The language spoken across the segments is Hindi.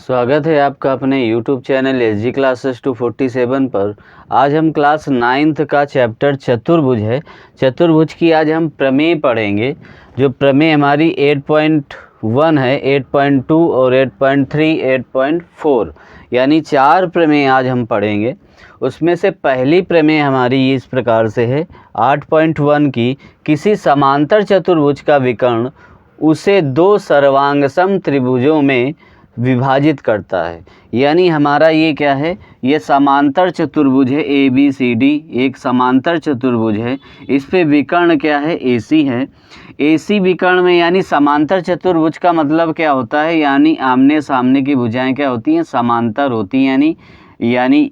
स्वागत है आपका अपने YouTube चैनल SG क्लासेस 247 पर। आज हम क्लास 9th का चैप्टर चतुर्भुज है। चतुर्भुज की आज हम प्रमेय पढ़ेंगे। जो प्रमेय हमारी 8.1 है, 8.2 और 8.3, 8.4 यानी 4 प्रमेय आज हम पढ़ेंगे। उसमें से पहली प्रमेय हमारी इस प्रकार से है 8.1 की, किसी समांतर चतुर्भुज का विकर्ण उसे दो सर्वांगसम त्रिभुजों में विभाजित करता है। यानी हमारा ये क्या है, ये समांतर चतुर्भुज है ABCD, एक समांतर चतुर्भुज है। इस पे विकर्ण क्या है, AC है। AC विकर्ण में यानी समांतर चतुर्भुज का मतलब क्या होता है, यानी आमने सामने की भुजाएं क्या होती हैं, समांतर होती हैं। यानी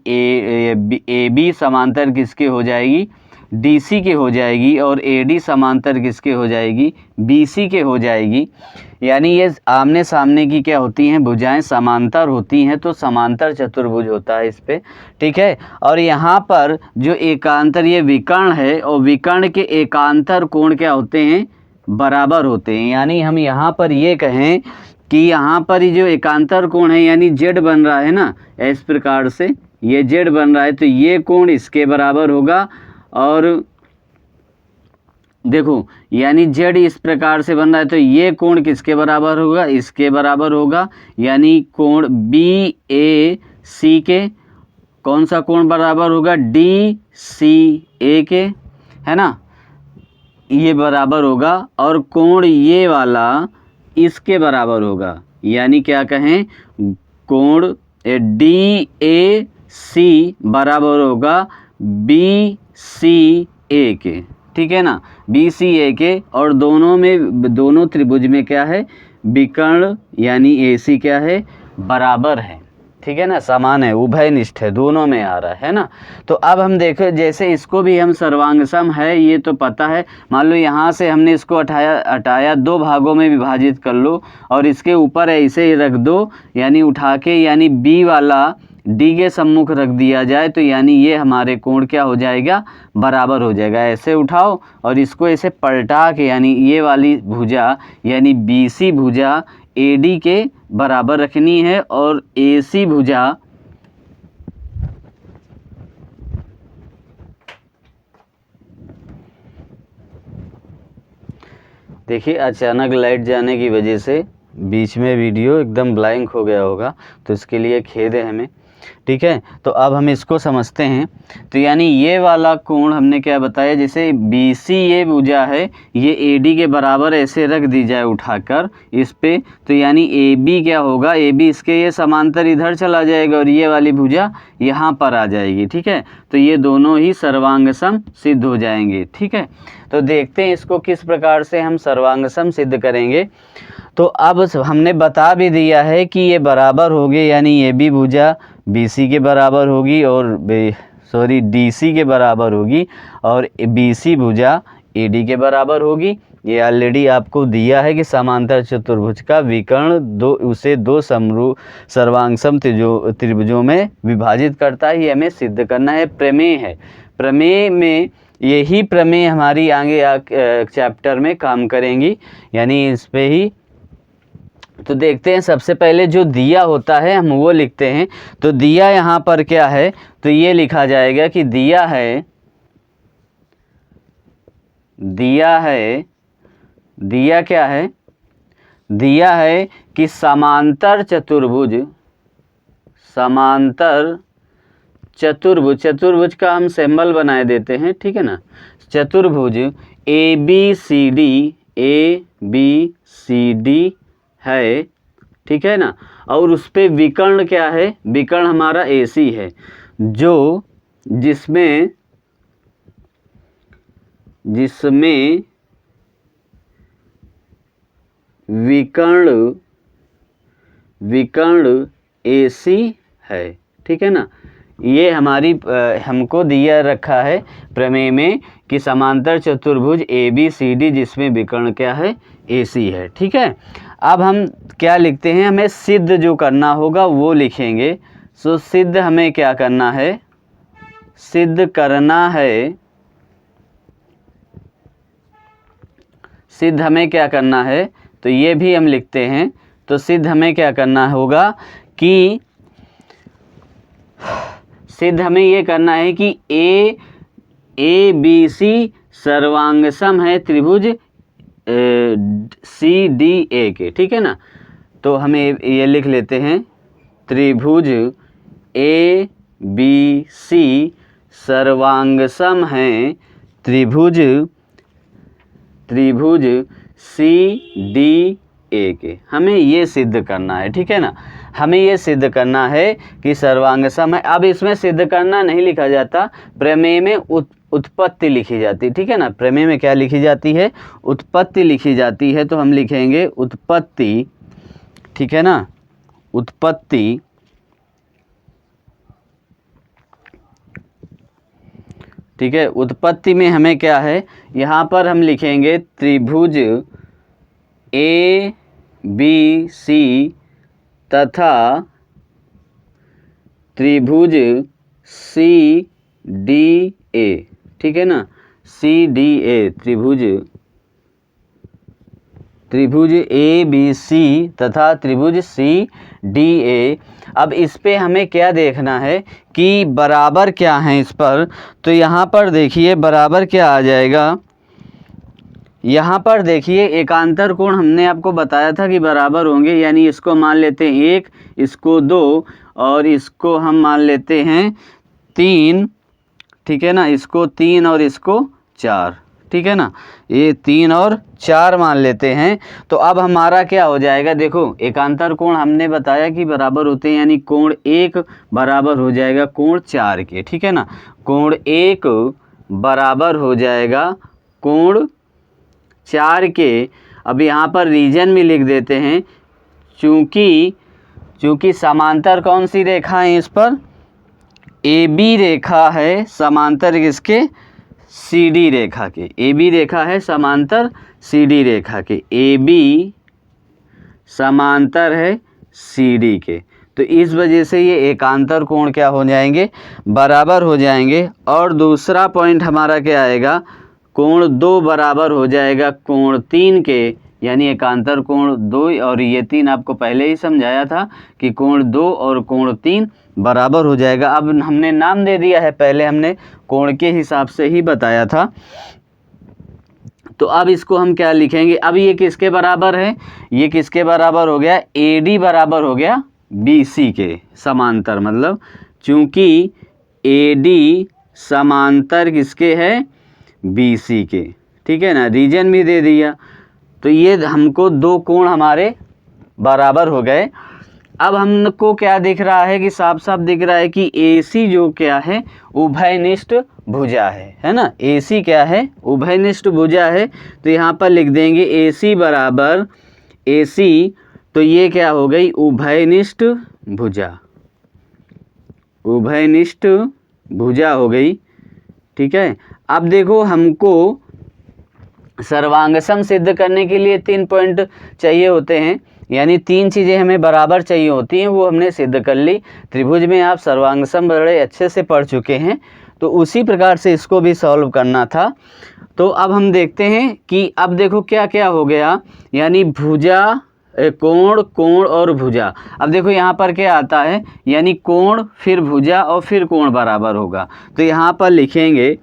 AB समांतर किसके हो जाएगी, DC के हो जाएगी, और AD समांतर किसके हो जाएगी, BC के हो जाएगी। यानी ये आमने सामने की क्या होती हैं, भुजाएं समांतर होती हैं, तो समांतर चतुर्भुज होता है इस पे, ठीक है। और यहाँ पर जो एकांतर, ये विकर्ण है, और विकर्ण के एकांतर कोण क्या होते हैं, बराबर होते हैं। यानी हम यहाँ पर ये कहें कि यहाँ पर जो एकांतर कोण है, यानी Z बन रहा है ना, इस प्रकार से ये Z बन रहा है, तो ये कोण इसके बराबर होगा। और देखो, यानी Z इस प्रकार से बन रहा है, तो ये कोण किसके बराबर होगा, इसके बराबर होगा। यानी कोण BAC के कौन सा कोण बराबर होगा, DCA के, है ना, ये बराबर होगा। और कोण ये वाला इसके बराबर होगा। यानी क्या कहें, कोण DAC बराबर होगा BCA के, ठीक है ना, BCA के। और दोनों त्रिभुज में क्या है, विकर्ण यानी AC क्या है, बराबर है, ठीक है ना, समान है, उभयनिष्ठ है, दोनों में आ रहा है ना। तो अब हम देखो, जैसे इसको भी हम सर्वांगसम है, ये तो पता है। मान लो यहाँ से हमने इसको हटाया, दो भागों में विभाजित कर लो, और इसके ऊपर ऐसे ही रख दो, यानी उठा के, यानी B वाला D के सम्मुख रख दिया जाए, तो यानी ये हमारे कोण क्या हो जाएगा, बराबर हो जाएगा। ऐसे उठाओ और इसको ऐसे पलटा के, यानी ये वाली भुजा यानी BC भुजा AD के बराबर रखनी है, और AC भुजा देखिए, अचानक लाइट जाने की वजह से बीच में वीडियो एकदम ब्लैंक हो गया होगा, तो इसके लिए खेद है हमें, ठीक है। तो अब हम इसको समझते हैं। तो यानी ये वाला कोण हमने क्या बताया, जैसे BC ये भुजा है, ये AD के बराबर ऐसे रख दी जाए उठाकर इस पे, तो यानी AB क्या होगा, AB इसके ये समांतर इधर चला जाएगा, और ये वाली भुजा यहाँ पर आ जाएगी, ठीक है। तो ये दोनों ही सर्वांगसम सिद्ध हो जाएंगे, ठीक है। तो देखते हैं इसको किस प्रकार से हम सर्वांगसम सिद्ध करेंगे। तो अब हमने बता भी दिया है कि ये बराबर होगी, यानी ये भी भुजा BC के बराबर होगी, और DC के बराबर होगी, और BC भुजा AD के बराबर होगी। ये ऑलरेडी आपको दिया है कि समांतर चतुर्भुज का विकर्ण उसे दो सर्वांगसम त्रिभुजों में विभाजित करता है। ये हमें सिद्ध करना है, प्रमेय है। प्रमेय में यही प्रमेय हमारी आगे चैप्टर में काम करेंगी, यानी इस पे ही। तो देखते हैं, सबसे पहले जो दिया होता है हम वो लिखते हैं। तो दिया यहाँ पर क्या है, तो ये लिखा जाएगा कि दिया है दिया क्या है, दिया है कि समांतर चतुर्भुज का हम सिंबल बनाए देते हैं, ठीक है ना। चतुर्भुज ABCD है, ठीक है ना। और उस पे विकर्ण क्या है, विकर्ण हमारा AC है, जो जिसमें विकर्ण AC है, ठीक है ना। ये हमारी हमको दिया रखा है प्रमेय में कि समांतर चतुर्भुज ABCD जिसमें विकर्ण क्या है, AC है, ठीक है। अब हम क्या लिखते हैं, हमें सिद्ध जो करना होगा वो लिखेंगे। सो सिद्ध हमें क्या करना है, सिद्ध करना है, सिद्ध हमें क्या करना है, तो ये भी हम लिखते हैं। तो सिद्ध हमें क्या करना होगा कि सिद्ध हमें ये करना है कि ए बी सी सर्वांग सम है त्रिभुज सी डी ए के, ठीक है ना। तो हमें ये लिख लेते हैं, त्रिभुज ए बी सी सर्वांग सम है त्रिभुज सी डी ए के। हमें ये सिद्ध करना है, ठीक है ना। हमें ये सिद्ध करना है कि सर्वांग सम है। अब इसमें सिद्ध करना नहीं लिखा जाता, प्रमेय में उत्पत्ति लिखी जाती है, ठीक है ना। प्रमेय में क्या लिखी जाती है? उत्पत्ति लिखी जाती है। तो हम लिखेंगे उत्पत्ति, ठीक है ना, उत्पत्ति। ठीक है, उत्पत्ति में हमें क्या है, यहाँ पर हम लिखेंगे त्रिभुज ए बी सी तथा त्रिभुज सी डी ए, ठीक है ना, सी डी ए, त्रिभुज ए बी सी तथा त्रिभुज सी डी ए। अब इस पे हमें क्या देखना है कि बराबर क्या है इस पर। तो यहाँ पर देखिए बराबर क्या आ जाएगा, यहाँ पर देखिए एकांतर कोण हमने आपको बताया था कि बराबर होंगे, यानी इसको मान लेते हैं 1, इसको 2 और इसको हम मान लेते हैं 3, ठीक है ना, इसको 3 और इसको 4, ठीक है ना, ये 3 और 4 मान लेते हैं। तो अब हमारा क्या हो जाएगा, देखो एकांतर कोण हमने बताया कि बराबर होते हैं, यानी कोण 1 बराबर हो जाएगा कोण 4 के, ठीक है ना। कोण 1 बराबर हो जाएगा कोण 4 के। अब यहाँ पर रीजन भी लिख देते हैं, चूँकि समांतर कौन सी रेखा है इस पर, ए बी रेखा है समांतर किसके, सी डी रेखा के। ए बी रेखा है समांतर सी डी रेखा के, ए बी समांतर है सी डी के। तो इस वजह से ये एकांतर कोण क्या हो जाएंगे, बराबर हो जाएंगे। और दूसरा पॉइंट हमारा क्या आएगा, कोण 2 बराबर हो जाएगा कोण 3 के, यानी एकांतर कोण 2 और ये 3 आपको पहले ही समझाया था कि कोण 2 और कोण 3 बराबर हो जाएगा। अब हमने नाम दे दिया है, पहले हमने कोण के हिसाब से ही बताया था। तो अब इसको हम क्या लिखेंगे, अब ये किसके बराबर है, ये किसके बराबर हो गया, ए डी बराबर हो गया बी सी के समांतर, मतलब चूँकि ए डी समांतर किसके है, बी सी के, ठीक है ना। रीजन भी दे दिया, तो ये हमको 2 कोण हमारे बराबर हो गए। अब हमको क्या दिख रहा है कि साफ साफ दिख रहा है कि AC जो क्या है, उभयनिष्ठ भुजा है ना। AC क्या है, उभयनिष्ठ भुजा है। तो यहाँ पर लिख देंगे AC बराबर AC, तो ये क्या हो गई, उभयनिष्ठ भुजा, उभयनिष्ठ भुजा हो गई, ठीक है। अब देखो हमको सर्वांगसम सिद्ध करने के लिए 3 पॉइंट चाहिए होते हैं, यानी 3 चीज़ें हमें बराबर चाहिए होती हैं, वो हमने सिद्ध कर ली। त्रिभुज में आप सर्वांगसम बड़े अच्छे से पढ़ चुके हैं, तो उसी प्रकार से इसको भी सॉल्व करना था। तो अब हम देखते हैं कि अब देखो क्या क्या हो गया, यानी भुजा, कोण, कोण और भुजा। अब देखो यहाँ पर क्या आता है, यानी कोण फिर भुजा और फिर कोण बराबर होगा। तो यहाँ पर लिखेंगे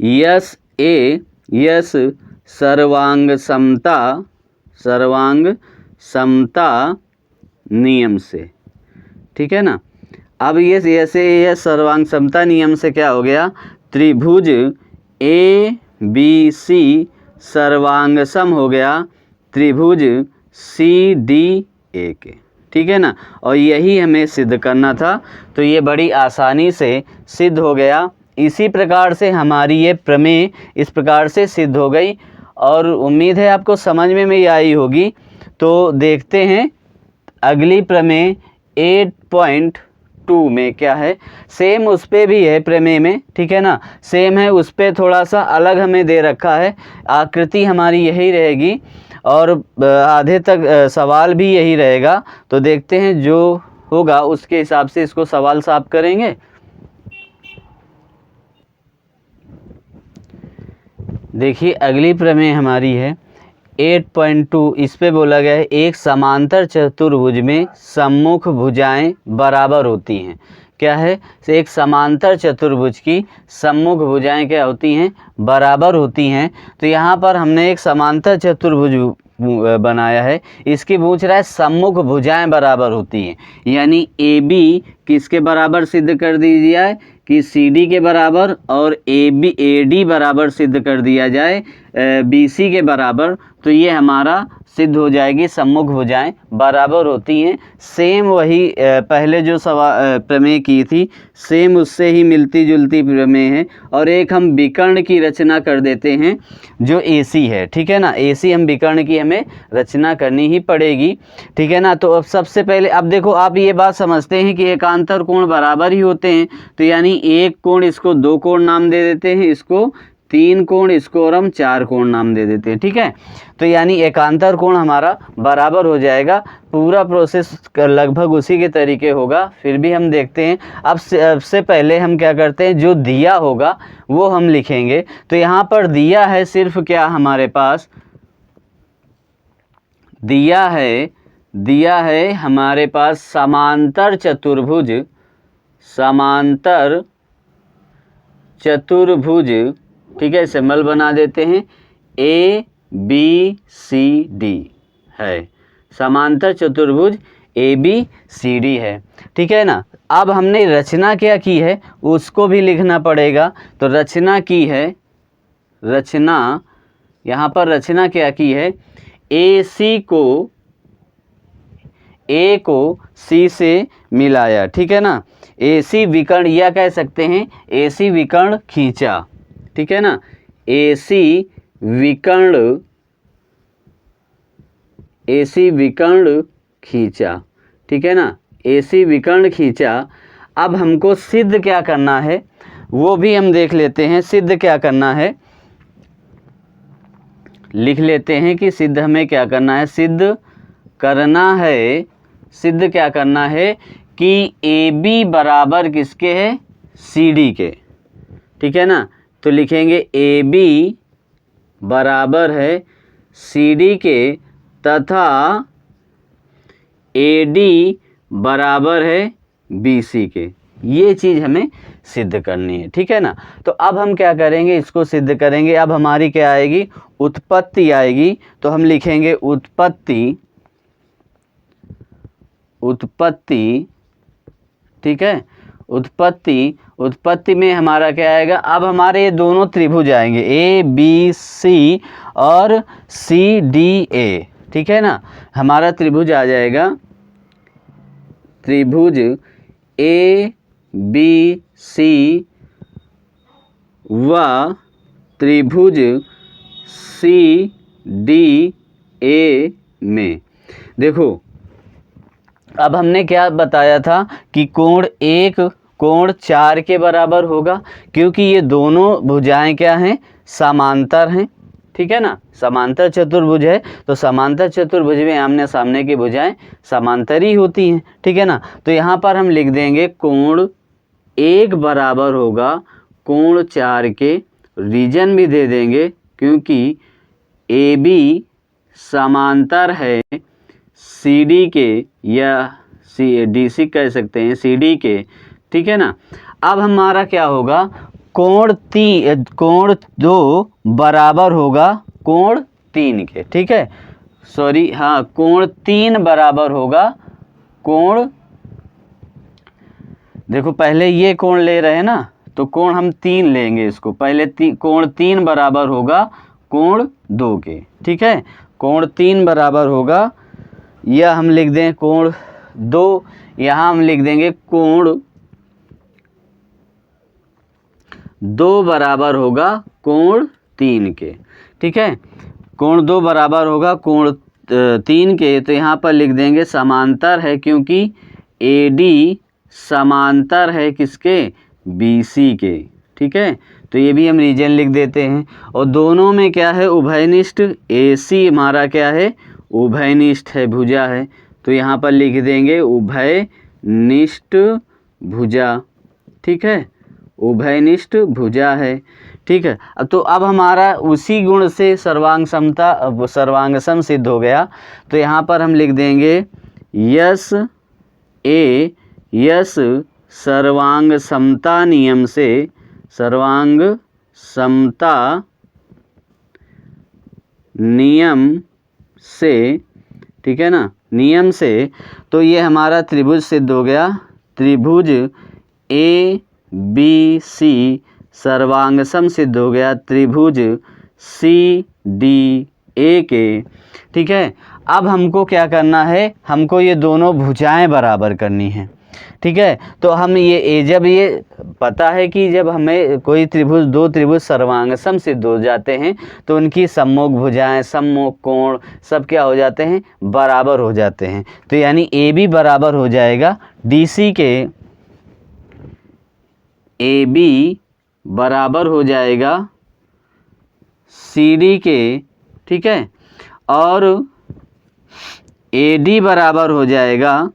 यस ए, यस सर्वांग समता नियम से, ठीक है ना। अब ये सर्वांग समता नियम से क्या हो गया, त्रिभुज ए बी सी सर्वांगसम हो गया त्रिभुज सी डी ए के, ठीक है ना। और यही हमें सिद्ध करना था, तो ये बड़ी आसानी से सिद्ध हो गया। इसी प्रकार से हमारी ये प्रमेय इस प्रकार से सिद्ध हो गई, और उम्मीद है आपको समझ में आई होगी। तो देखते हैं अगली प्रमेय 8.2 में क्या है। सेम उस पे भी है प्रमेय में, ठीक है ना, सेम है, उस पे थोड़ा सा अलग हमें दे रखा है। आकृति हमारी यही रहेगी और आधे तक सवाल भी यही रहेगा। तो देखते हैं जो होगा उसके हिसाब से इसको सवाल साफ करेंगे। देखिए अगली प्रमेय हमारी है 8.2 इस पे बोला गया है एक समांतर चतुर्भुज में सम्मुख भुजाएं बराबर होती हैं। क्या है? एक समांतर चतुर्भुज की सम्मुख भुजाएं क्या होती हैं? बराबर होती हैं। तो यहाँ पर हमने एक समांतर चतुर्भुज बनाया है, इसकी पूछ रहा है सम्मुख भुजाएं बराबर होती हैं, यानी ए बी किसके बराबर सिद्ध कर दी जाए कि सी डी के बराबर, और ए डी बराबर सिद्ध कर दिया जाए बी सी के बराबर। तो ये हमारा सिद्ध हो जाएगी सम्मुख भुजाएं बराबर होती हैं। सेम वही पहले जो प्रमेय की थी सेम उससे ही मिलती जुलती प्रमेय है। और एक हम विकर्ण की रचना कर देते हैं जो AC है, ठीक है ना। AC हम विकर्ण की हमें रचना करनी ही पड़ेगी, ठीक है ना। तो अब सबसे पहले अब देखो, आप ये बात समझते हैं कि एकांतर कोण बराबर ही होते हैं, तो यानी एक कोण इसको 2 कोण नाम दे देते हैं, इसको 3 कोण, इसको और हम 4 कोण नाम दे देते हैं, ठीक है। तो यानी एकांतर कोण हमारा बराबर हो जाएगा। पूरा प्रोसेस लगभग उसी के तरीके होगा, फिर भी हम देखते हैं। अब से पहले हम क्या करते हैं, जो दिया होगा वो हम लिखेंगे। तो यहाँ पर दिया है सिर्फ क्या हमारे पास, दिया है हमारे पास समांतर चतुर्भुज, समांतर चतुर्भुज, ठीक है, सिंबल बना देते हैं ABCD है, समांतर चतुर्भुज ABCD है, ठीक है ना। अब हमने रचना क्या की है उसको भी लिखना पड़ेगा। तो रचना की है, रचना यहाँ पर रचना क्या की है, A को C से मिलाया, ठीक है ना। AC विकर्ण या कह सकते हैं AC विकर्ण खींचा, ठीक है ना। AC विकर्ण खींचा, ठीक है ना। AC विकर्ण खींचा। अब हमको सिद्ध क्या करना है वो भी हम देख लेते हैं। सिद्ध क्या करना है लिख लेते हैं कि सिद्ध हमें क्या करना है। सिद्ध क्या करना है कि AB बराबर किसके है, CD के, ठीक है ना। तो लिखेंगे AB बराबर है CD के तथा AD बराबर है BC के। ये चीज़ हमें सिद्ध करनी है, ठीक है ना। तो अब हम क्या करेंगे, इसको सिद्ध करेंगे। अब हमारी क्या आएगी, उत्पत्ति आएगी। तो हम लिखेंगे उत्पत्ति, ठीक है। उत्पत्ति में हमारा क्या आएगा, अब हमारे ये दोनों त्रिभुज आएंगे ABC और CDA, ठीक है ना। हमारा त्रिभुज आ जाएगा, त्रिभुज ABC व त्रिभुज CDA में। देखो अब हमने क्या बताया था कि कोण 1 कोण 4 के बराबर होगा, क्योंकि ये दोनों भुजाएं क्या हैं, समांतर हैं, ठीक है ना। समांतर चतुर्भुज है तो समांतर चतुर्भुज में आमने सामने की भुजाएं समांतर ही होती हैं, ठीक है ना। तो यहाँ पर हम लिख देंगे कोण 1 बराबर होगा कोण 4 के। रीजन भी दे देंगे क्योंकि AB समांतर है CD के, या DC कह सकते हैं CD के, ठीक है ना। अब हमारा क्या होगा, कोण 2 बराबर होगा कोण 3 के, ठीक है। सॉरी, हाँ, कोण 3 बराबर होगा कोण, देखो पहले ये कोण ले रहे हैं ना, तो कोण हम 3 लेंगे इसको। पहले कोण 3 बराबर होगा कोण 2 के, ठीक है। कोण 3 बराबर होगा, या हम लिख दें कोण 2, यहाँ हम लिख देंगे कोण 2 बराबर होगा कोण 3 के, ठीक है। कोण 2 बराबर होगा कोण 3 के। तो यहाँ पर लिख देंगे समांतर है, क्योंकि AD समांतर है किसके, BC के, ठीक है। तो ये भी हम रीजन लिख देते हैं। और दोनों में क्या है, उभयनिष्ठ। AC हमारा क्या है, उभयनिष्ठ है, भुजा है। तो यहाँ पर लिख देंगे उभयनिष्ठ भुजा, ठीक है, उभयनिष्ठ भुजा है, ठीक है। तो अब हमारा उसी गुण से सर्वांग समता सर्वांग सम सिद्ध हो गया। तो यहाँ पर हम लिख देंगे यस सर्वांग समता नियम से, सर्वांग समता नियम से, ठीक है ना, नियम से। तो ये हमारा त्रिभुज सिद्ध हो गया, त्रिभुज ए बी सी सर्वांग सम सिद्ध हो गया त्रिभुज सी डी ए के। ठीक है। अब हमको क्या करना है, हमको ये दोनों भुजाएं बराबर करनी है। ठीक है। तो हम ये जब ये पता है कि जब हमें कोई त्रिभुज, दो त्रिभुज सर्वांग सम सिद्ध हो जाते हैं तो उनकी सम्मुख भुजाएं, सम्मुख कोण सब क्या हो जाते हैं, बराबर हो जाते हैं। तो यानी ए बी बराबर हो जाएगा डी सी के, ए बी बराबर हो जाएगा सी डी के। ठीक है। और ए डी बराबर हो जाएगा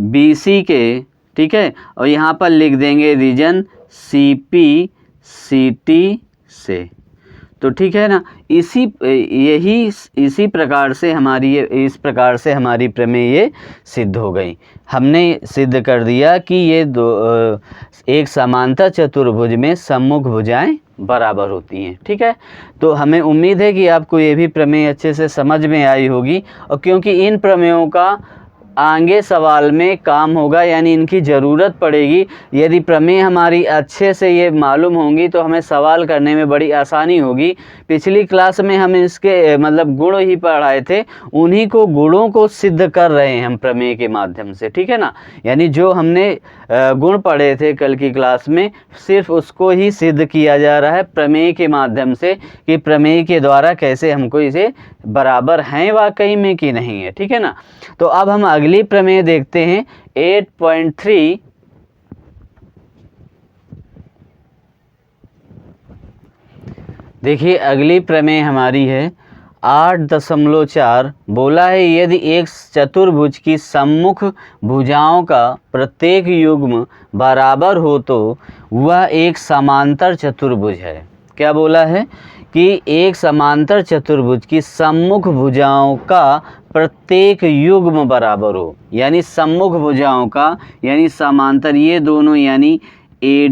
बी सी के। ठीक है। और यहाँ पर लिख देंगे region C P C T से। तो ठीक है ना, इसी प्रकार से हमारी इस प्रकार से हमारी प्रमेय ये सिद्ध हो गई। हमने सिद्ध कर दिया कि ये एक समांतर चतुर्भुज में सम्मुख भुजाएं बराबर होती हैं। ठीक है। तो हमें उम्मीद है कि आपको ये भी प्रमेय अच्छे से समझ में आई होगी, और क्योंकि इन प्रमेयों का आगे सवाल में काम होगा, यानी इनकी ज़रूरत पड़ेगी। यदि प्रमेय हमारी अच्छे से ये मालूम होंगी तो हमें सवाल करने में बड़ी आसानी होगी। पिछली क्लास में हम इसके मतलब गुण ही पढ़ाए थे, उन्हीं को गुणों को सिद्ध कर रहे हैं हम प्रमेय के माध्यम से। ठीक है ना, यानी जो हमने गुण पढ़े थे कल की क्लास में, सिर्फ उसको ही सिद्ध किया जा रहा है प्रमेय के माध्यम से, कि प्रमेय के द्वारा कैसे हमको इसे बराबर हैं वाकई में कि नहीं है। ठीक है ना। तो अब हम अगली प्रमेय देखते हैं 8.3। देखिए अगली प्रमेय हमारी है 8.4। बोला है यदि एक चतुर्भुज की सम्मुख भुजाओं का प्रत्येक युग्म बराबर हो तो वह एक समांतर चतुर्भुज है। क्या बोला है कि एक समांतर चतुर्भुज की सम्मुख भुजाओं का प्रत्येक युग्म बराबर हो, यानी सम्मुख भुजाओं का यानी समांतर, ये दोनों यानी ए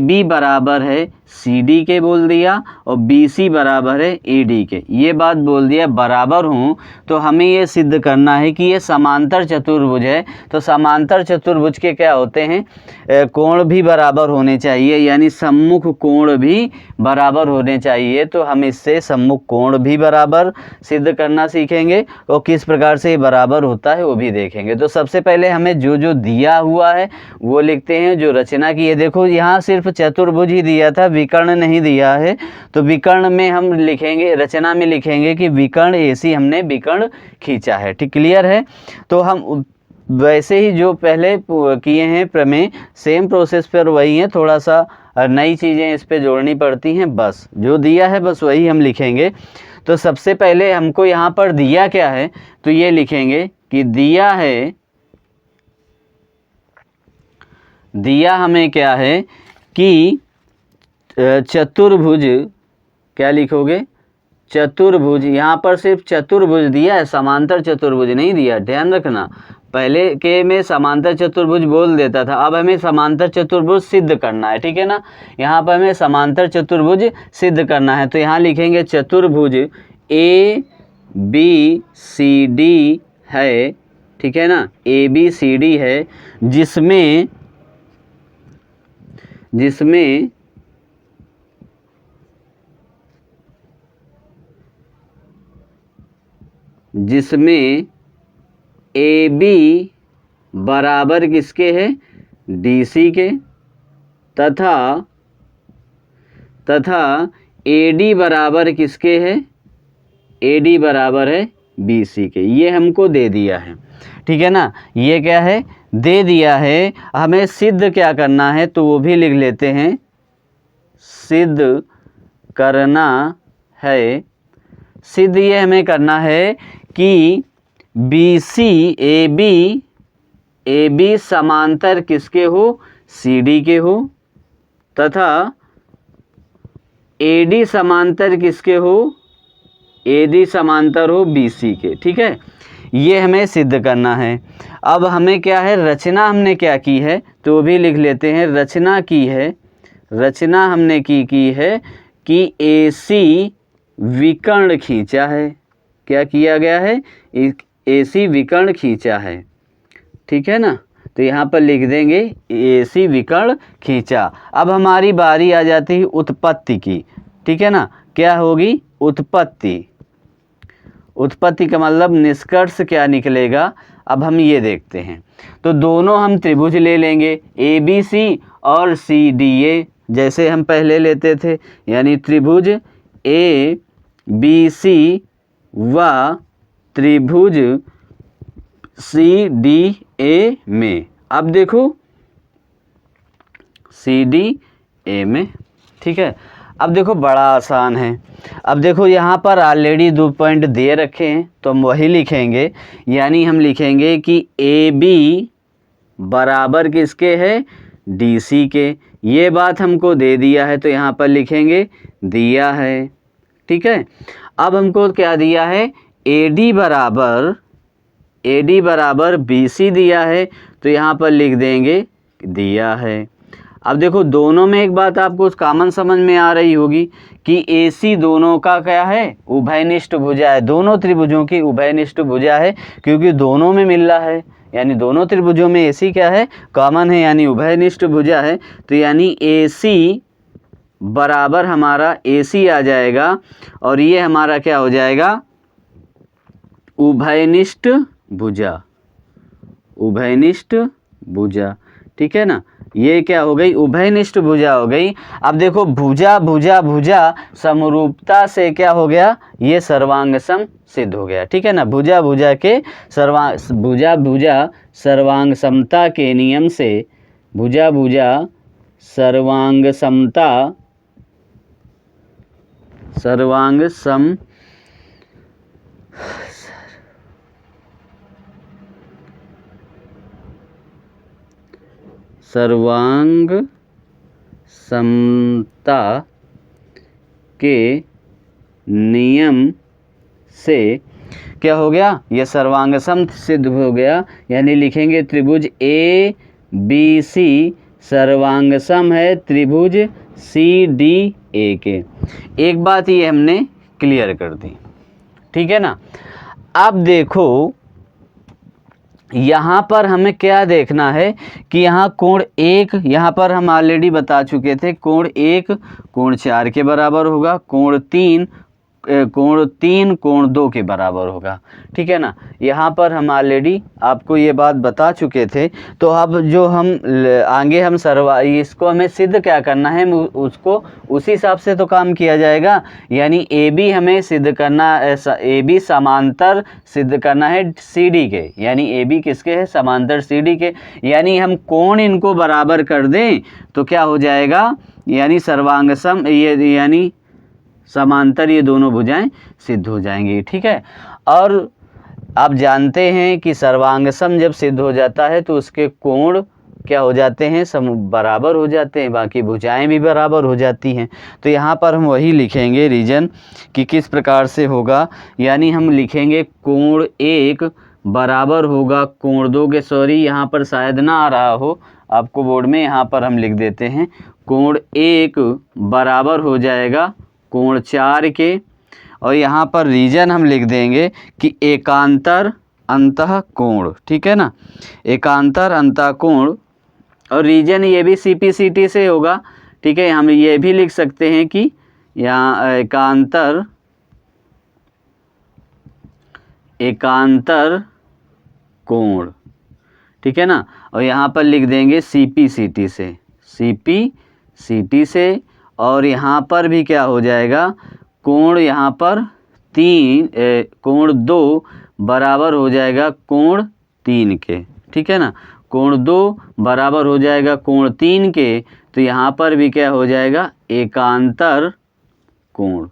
बी बराबर है सी डी के बोल दिया, और बी सी बराबर है ए डी के, ये बात बोल दिया बराबर हूँ। तो हमें ये सिद्ध करना है कि ये समांतर चतुर्भुज है। तो समांतर चतुर्भुज के क्या होते हैं, कोण भी बराबर होने चाहिए, यानी सम्मुख कोण भी बराबर होने चाहिए। तो हम इससे सम्मुख कोण भी बराबर सिद्ध करना सीखेंगे, और किस प्रकार से ये बराबर होता है वो भी देखेंगे। तो सबसे पहले हमें जो जो दिया हुआ है वो लिखते हैं, जो रचना की है। देखो यहाँ सिर्फ चतुर्भुज ही दिया था, विकर्ण नहीं दिया है। तो विकर्ण में हम लिखेंगे, रचना में लिखेंगे कि विकर्ण ऐसी हमने विकर्ण खींचा है। ठीक, क्लियर है। तो हम वैसे ही जो पहले किए हैं प्रमेय, सेम प्रोसेस पर वही है, थोड़ा सा नई चीज़ें इस पे जोड़नी पड़ती हैं, बस जो दिया है बस वही हम लिखेंगे। तो सबसे पहले हमको यहाँ पर दिया क्या है, तो ये लिखेंगे कि दिया हमें क्या है कि चतुर्भुज, क्या लिखोगे, चतुर्भुज। यहाँ पर सिर्फ चतुर्भुज दिया है, समांतर चतुर्भुज नहीं दिया, ध्यान रखना। पहले के में समांतर चतुर्भुज बोल देता था, अब हमें समांतर चतुर्भुज सिद्ध करना है। ठीक है ना, यहाँ पर हमें समांतर चतुर्भुज सिद्ध करना है। तो यहाँ लिखेंगे चतुर्भुज ए बी सी डी है। ठीक है ना, ए बी सी डी है, जिसमें ए बी बराबर किसके है, डी सी के, तथा ए डी बराबर किसके है, ए डी बराबर है बी सी के। ये हमको दे दिया है। ठीक है ना, ये क्या है, दे दिया है। हमें सिद्ध क्या करना है तो वो भी लिख लेते हैं, सिद्ध करना है। सिद्ध ये हमें करना है कि बी सी ए बी समांतर किसके हो, सी डी के हो। तथा AD समांतर किसके हो, AD समांतर हो BC के। ठीक है, ये हमें सिद्ध करना है। अब हमें क्या है, रचना हमने क्या की है तो भी लिख लेते हैं। रचना की है, रचना हमने की है कि AC विकर्ण खींचा है। क्या किया गया है, AC विकर्ण खींचा है। ठीक है ना, तो यहाँ पर लिख देंगे AC विकर्ण खींचा। अब हमारी बारी आ जाती है उत्पत्ति की। ठीक है ना, क्या होगी उत्पत्ति, उत्पत्ति का मतलब निष्कर्ष क्या निकलेगा, अब हम ये देखते हैं। तो दोनों हम त्रिभुज ले लेंगे ABC और CDA, जैसे हम पहले लेते थे, यानी त्रिभुज ABC व त्रिभुज CDA में। अब देखो CDA में, ठीक है। अब देखो बड़ा आसान है। अब देखो यहाँ पर ऑलरेडी 2 पॉइंट दे रखे हैं तो हम वही लिखेंगे, यानी हम लिखेंगे कि AB बराबर किसके है, DC के। ये बात हमको दे दिया है तो यहाँ पर लिखेंगे दिया है। ठीक है, अब हमको क्या दिया है, AD बराबर BC दिया है तो यहाँ पर लिख देंगे दिया है। अब देखो दोनों में एक बात आपको कॉमन समझ में आ रही होगी कि AC दोनों का क्या है, उभयनिष्ठ भुजा है। दोनों त्रिभुजों की उभयनिष्ठ भुजा है, क्योंकि दोनों में मिल रहा है, यानी दोनों त्रिभुजों में AC क्या है, कॉमन है, यानी उभयनिष्ठ भुजा है। तो यानी AC बराबर हमारा AC आ जाएगा और ये हमारा क्या हो जाएगा, उभयनिष्ठ भुजा, उभयनिष्ठ भुजा। ठीक है ना, ये क्या हो गई, उभयनिष्ठ भुजा हो गई। अब देखो भुजा भुजा भुजा समरूपता से क्या हो गया, ये सर्वांग सम सिद्ध हो गया। ठीक है ना, भुजा भुजा के भुजा भुजा सर्वांग समता के नियम से, भुजा भुजा सर्वांग समता, सर्वांग सम सर्वांग समता के नियम से क्या हो गया, यह सर्वांग सम सिद्ध हो गया। यानी लिखेंगे त्रिभुज ABC सर्वांग सम है त्रिभुज CDA के। एक बात ये हमने क्लियर कर दी। ठीक है ना, अब देखो यहाँ पर हमें क्या देखना है कि यहाँ कोण 1, यहाँ पर हम ऑलरेडी बता चुके थे, कोण 1 कोण 4 के बराबर होगा, कोण 3 कोण 2 के बराबर होगा। ठीक है ना, यहाँ पर हम ऑलरेडी आपको ये बात बता चुके थे। तो अब जो हम आगे हम इसको हमें सिद्ध क्या करना है, उसको उसी हिसाब से तो काम किया जाएगा। यानी AB हमें सिद्ध करना, AB समांतर सिद्ध करना है CD के, यानी AB किसके है, समांतर CD के। यानी हम कोण इनको बराबर कर दें तो क्या हो जाएगा, यानी सर्वांग सम, ये यानी समांतर ये दोनों भुजाएं सिद्ध हो जाएंगी। ठीक है, और आप जानते हैं कि सर्वांग सम जब सिद्ध हो जाता है तो उसके कोण क्या हो जाते हैं, बराबर हो जाते हैं, बाकी भुजाएं भी बराबर हो जाती हैं। तो यहाँ पर हम वही लिखेंगे रीजन कि किस प्रकार से होगा। यानी हम लिखेंगे कोण 1 बराबर होगा कोण 2 के, सॉरी यहाँ पर शायद ना आ रहा हो आपको बोर्ड में, यहाँ पर हम लिख देते हैं कोण 1 बराबर हो जाएगा कोण 4 के। और यहाँ पर रीजन हम लिख देंगे कि एकांतर अंतः कोण। ठीक है ना, एकांतर अंतः कोण, और रीजन ये भी CPCT से होगा। ठीक है, हम ये भी लिख सकते हैं कि यहाँ एकांतर कोण। ठीक है ना, और यहाँ पर लिख देंगे CPCT से, CPCT से। और यहाँ पर भी क्या हो जाएगा, कोण यहाँ पर कोण 2 बराबर हो जाएगा कोण 3 के। ठीक है ना, कोण 2 बराबर हो जाएगा कोण 3 के। तो यहाँ पर भी क्या हो जाएगा, एकांतर कोण।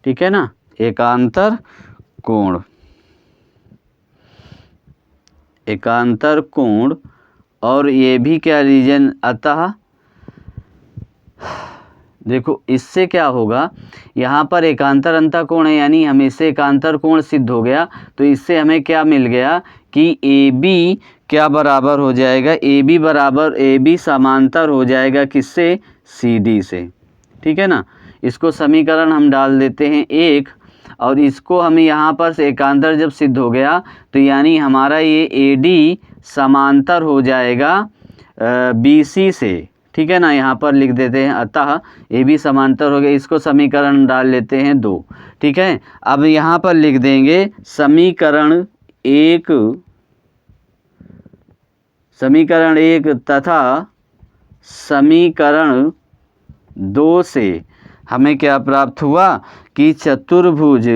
ठीक है ना, एकांतर कोण, एकांतर कोण। और ये भी क्या रीजन, अतः देखो इससे क्या होगा, यहाँ पर एकांतर अंतःकोण है यानी हमें इससे एकांतर कोण सिद्ध हो गया। तो इससे हमें क्या मिल गया कि ए बी क्या बराबर हो जाएगा, ए बी बराबर, ए बी समांतर हो जाएगा किससे, सी डी से। ठीक है ना। इसको समीकरण हम डाल देते हैं 1 और इसको हमें यहाँ पर से एकांतर जब सिद्ध हो गया तो यानी हमारा ये ए डी समांतर हो जाएगा बी सी से। ठीक है ना। यहाँ पर लिख देते हैं अतः ए बी समांतर हो गया, इसको समीकरण डाल लेते हैं 2। ठीक है। अब यहाँ पर लिख देंगे समीकरण 1 तथा समीकरण 2 से हमें क्या प्राप्त हुआ कि चतुर्भुज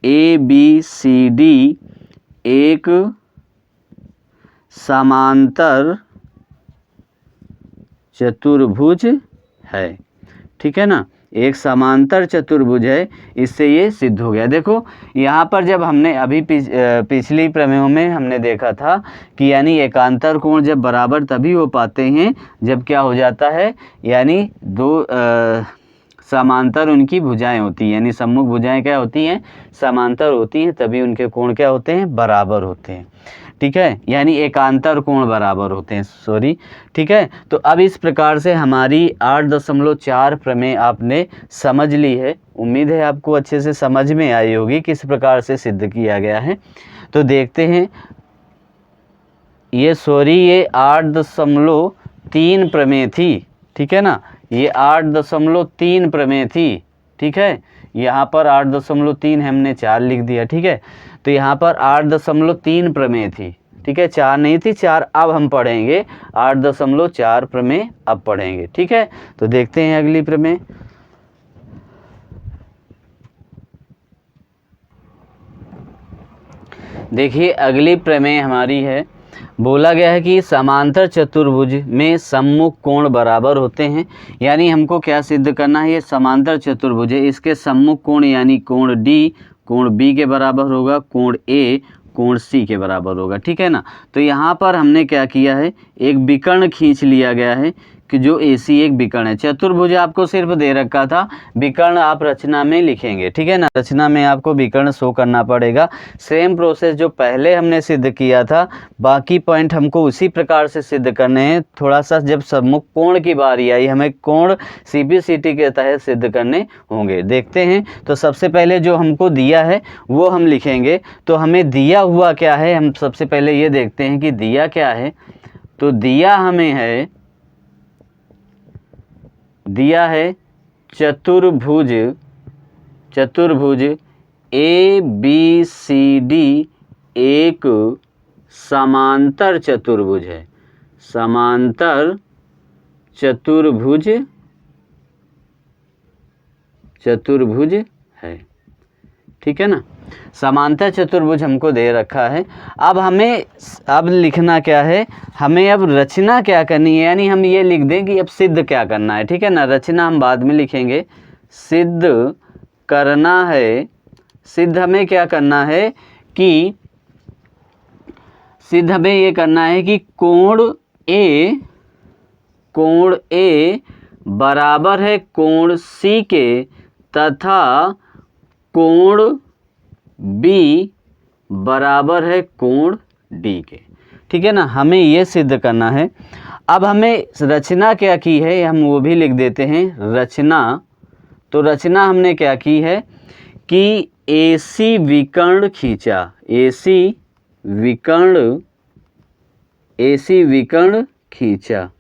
ए बी सी डी एक समांतर चतुर्भुज है। ठीक है ना। एक समांतर चतुर्भुज है, इससे ये सिद्ध हो गया। देखो यहाँ पर जब हमने अभी पिछली प्रमेयों में हमने देखा था कि यानी एकांतर कोण जब बराबर तभी हो पाते हैं जब क्या हो जाता है, यानी दो समांतर उनकी भुजाएं होती हैं, यानी सम्मुख भुजाएं क्या होती हैं, समांतर होती हैं, तभी उनके कोण क्या होते हैं, बराबर होते हैं। ठीक है। यानी एकांतर कोण बराबर होते हैं, सॉरी। ठीक है। तो अब इस प्रकार से हमारी 8.4 प्रमेय आपने समझ ली है। उम्मीद है आपको अच्छे से समझ में आई होगी किस प्रकार से सिद्ध किया गया है। तो देखते हैं, ये 8.3 प्रमेय थी। ठीक है ना। ये 8.3 प्रमेय थी। ठीक है। यहाँ पर 8.3 हमने 4 लिख दिया। ठीक है। तो यहाँ पर 8.3 प्रमेय थी। ठीक है। 4 नहीं थी, 4 अब हम पढ़ेंगे। 8.4 प्रमेय अब पढ़ेंगे। ठीक है। तो देखते हैं अगली प्रमेय। देखिए अगली प्रमेय हमारी है, बोला गया है कि समांतर चतुर्भुज में सम्मुख कोण बराबर होते हैं। यानी हमको क्या सिद्ध करना है, ये समांतर चतुर्भुज है, इसके सम्मुख कोण यानी कोण डी कोण बी के बराबर होगा, कोण ए कोण सी के बराबर होगा। ठीक है ना। तो यहाँ पर हमने क्या किया है, एक विकर्ण खींच लिया गया है कि जो AC एक विकर्ण है। चतुर्भुज आपको सिर्फ दे रखा था, विकर्ण आप रचना में लिखेंगे। ठीक है ना। रचना में आपको विकर्ण शो करना पड़ेगा। सेम प्रोसेस जो पहले हमने सिद्ध किया था, बाकी पॉइंट हमको उसी प्रकार से सिद्ध करने हैं। थोड़ा सा जब सम्मुख कोण की बारी आई, हमें कोण CPCT के तहत सिद्ध करने होंगे। देखते हैं। तो सबसे पहले जो हमको दिया है वो हम लिखेंगे। तो हमें दिया हुआ क्या है, हम सबसे पहले ये देखते हैं कि दिया क्या है। तो दिया हमें है, दिया है चतुर्भुज ABCD एक समांतर चतुर्भुज है, समांतर चतुर्भुज है। ठीक है ना। समांतर चतुर्भुज हमको दे रखा है। अब हमें अब लिखना क्या है, हमें अब रचना क्या करनी है, यानी हम ये लिख दें कि अब सिद्ध क्या करना है। ठीक है ना। रचना हम बाद में लिखेंगे। सिद्ध करना है, सिद्ध हमें क्या करना है कि सिद्ध हमें ये करना है कि कोण A बराबर है कोण C के तथा कोण B बराबर है कोण D के। ठीक है ना। हमें ये सिद्ध करना है। अब हमें रचना क्या की है, हम वो भी लिख देते हैं। रचना, तो रचना हमने क्या की है कि AC विकर्ण खींचा, AC विकर्ण खींचा।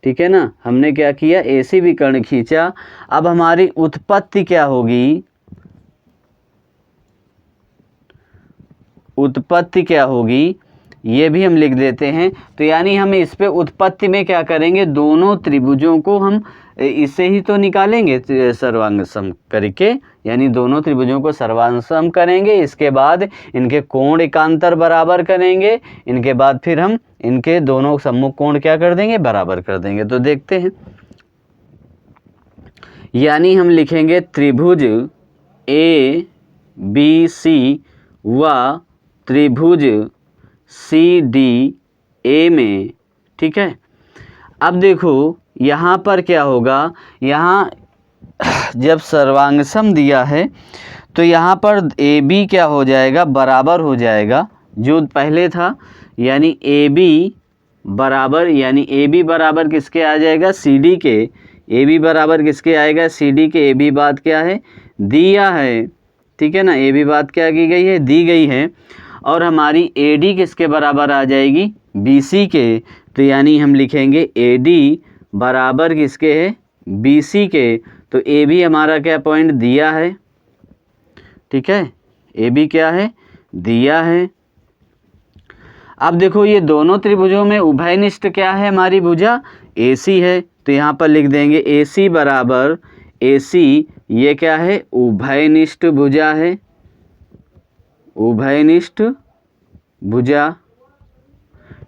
ठीक है ना। हमने क्या किया, AC विकर्ण खींचा। अब हमारी उत्पत्ति क्या होगी, उत्पत्ति क्या होगी ये भी हम लिख देते हैं। तो यानी हम इस पे उत्पत्ति में क्या करेंगे, दोनों त्रिभुजों को हम इसे ही तो निकालेंगे सर्वांग सम करके, यानी दोनों त्रिभुजों को सर्वांग सम करेंगे। इसके बाद इनके कोण एकांतर बराबर करेंगे। इनके बाद फिर हम इनके दोनों सम्मुख कोण क्या कर देंगे, बराबर कर देंगे। तो देखते हैं, यानी हम लिखेंगे त्रिभुज ABC व त्रिभुज CDA में। ठीक है। अब देखो यहाँ पर क्या होगा, यहाँ जब सर्वांगसम दिया है तो यहाँ पर ए बी क्या हो जाएगा, बराबर हो जाएगा जो पहले था, यानी ए बी बराबर, यानी ए बी बराबर किसके आ जाएगा, सी डी के। ए बी बराबर किसके आएगा, सी डी के। ए बी बात क्या है, दिया है, ठीक है ना, ए बी बात क्या की गई है, दी गई है। और हमारी ए डी किसके बराबर आ जाएगी, बी सी के। तो यानी हम लिखेंगे ए डी बराबर किसके है, बी सी के। तो ए बी हमारा क्या पॉइंट दिया है, ठीक है, ए बी क्या है, दिया है। अब देखो ये दोनों त्रिभुजों में उभयनिष्ठ क्या है, हमारी भुजा ए सी है। तो यहाँ पर लिख देंगे ए सी बराबर, ए सी ये क्या है, उभयनिष्ठ भुजा है, उभयनिष्ठ भुजा,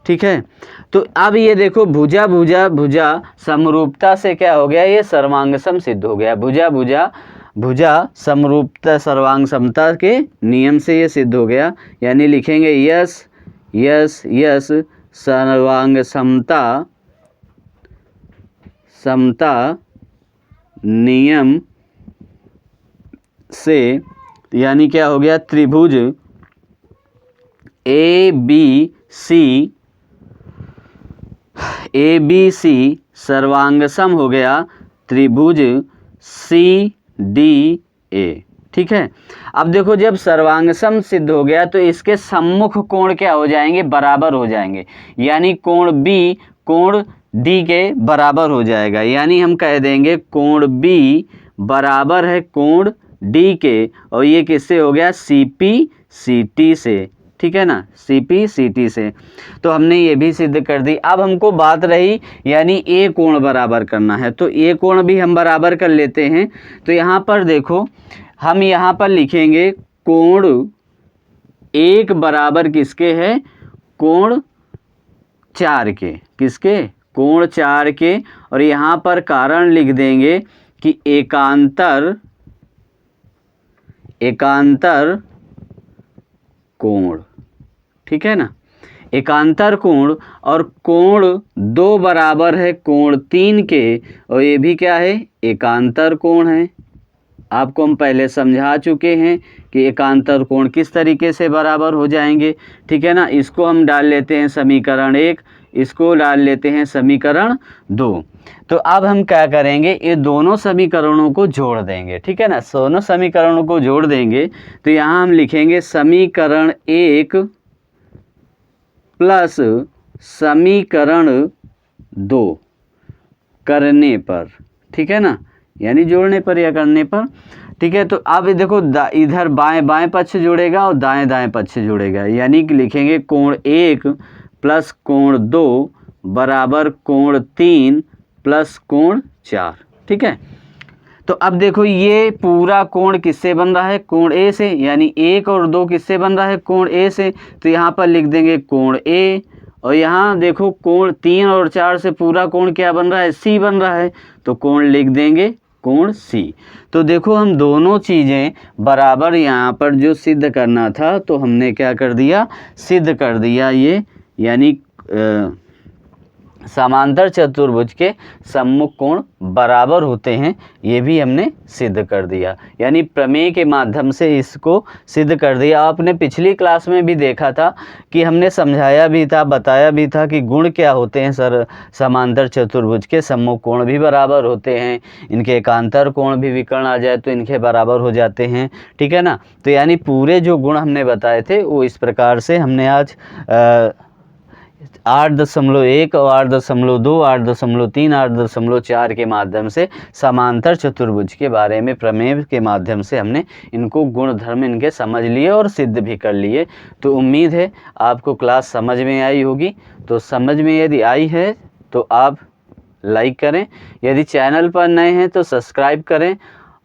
ठीक है। तो अब ये देखो भुजा भुजा भुजा समरूपता से क्या हो गया, ये सर्वांगसम सिद्ध हो गया। भुजा भुजा भुजा समरूपता सर्वांग समता के नियम से ये सिद्ध हो गया। यानी लिखेंगे यस यस यस सर्वांग समता समता नियम से, यानी क्या हो गया, त्रिभुज ए बी सी सर्वांगसम हो गया त्रिभुज सी डी ए, ठीक है। अब देखो जब सर्वांगसम सिद्ध हो गया तो इसके सम्मुख कोण क्या हो जाएंगे, बराबर हो जाएंगे। यानी कोण बी कोण डी के बराबर हो जाएगा। यानी हम कह देंगे कोण बी बराबर है कोण डी के, और ये किससे हो गया, सी पी सी टी से, ठीक है ना, सी पी सी टी से। तो हमने ये भी सिद्ध कर दी। अब हमको बात रही यानी ए कोण बराबर करना है, तो ए कोण भी हम बराबर कर लेते हैं। तो यहाँ पर देखो हम यहाँ पर लिखेंगे कोण एक बराबर किसके है, कोण 4 के, किसके, कोण 4 के। और यहाँ पर कारण लिख देंगे कि एकांतर कोण, ठीक है ना, एकांतर कोण। और कोण 2 बराबर है कोण 3 के, और ये भी क्या है, एकांतर कोण है। आपको हम पहले समझा चुके हैं कि एकांतर कोण किस तरीके से बराबर हो जाएंगे, ठीक है ना। इसको हम डाल लेते हैं समीकरण 1, इसको डाल लेते हैं समीकरण 2। तो अब हम क्या करेंगे, ये दोनों समीकरणों को जोड़ देंगे, ठीक है ना, दोनों समीकरणों को जोड़ देंगे। तो यहाँ हम लिखेंगे समीकरण 1 प्लस समीकरण 2 करने पर, ठीक है ना, यानी जोड़ने पर या करने पर, ठीक है। तो अब देखो इधर बाएं बाएं पक्ष जुड़ेगा और दाएं दाएं पक्ष जुड़ेगा। यानी कि लिखेंगे कोण 1 प्लस कोण 2 बराबर कोण 3 प्लस कोण 4, ठीक है। तो अब देखो ये पूरा कोण किससे बन रहा है, कोण ए से। यानी 1 और 2 किससे बन रहा है, कोण ए से। तो यहाँ पर लिख देंगे कोण ए, और यहाँ देखो कोण 3 और 4 से पूरा कोण क्या बन रहा है, सी बन रहा है। तो कोण लिख देंगे कोण सी। तो देखो हम दोनों चीज़ें बराबर यहाँ पर जो सिद्ध करना था तो हमने क्या कर दिया, सिद्ध कर दिया ये। यानी समांतर चतुर्भुज के सम्मुख कोण बराबर होते हैं, ये भी हमने सिद्ध कर दिया। यानी प्रमेय के माध्यम से इसको सिद्ध कर दिया। आपने पिछली क्लास में भी देखा था कि हमने समझाया भी था, बताया भी था कि गुण क्या होते हैं सर, समांतर चतुर्भुज के सम्मुख कोण भी बराबर होते हैं, इनके एकांतर कोण भी विकर्ण आ जाए तो इनके बराबर हो जाते हैं, ठीक है ना। तो यानी पूरे जो गुण हमने बताए थे वो इस प्रकार से हमने आज 8.1 और 8.2, 8.3, 8.4 के माध्यम से समांतर चतुर्भुज के बारे में प्रमेय के माध्यम से हमने इनको गुण धर्म इनके समझ लिए और सिद्ध भी कर लिए। तो उम्मीद है आपको क्लास समझ में आई होगी। तो समझ में यदि आई है तो आप लाइक करें, यदि चैनल पर नए हैं तो सब्सक्राइब करें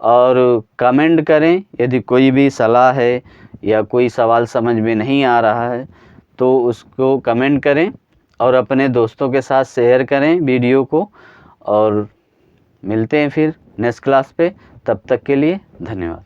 और कमेंट करें। यदि कोई भी सलाह है या कोई सवाल समझ में नहीं आ रहा है तो उसको कमेंट करें और अपने दोस्तों के साथ शेयर करें वीडियो को। और मिलते हैं फिर नेक्स्ट क्लास पे, तब तक के लिए धन्यवाद।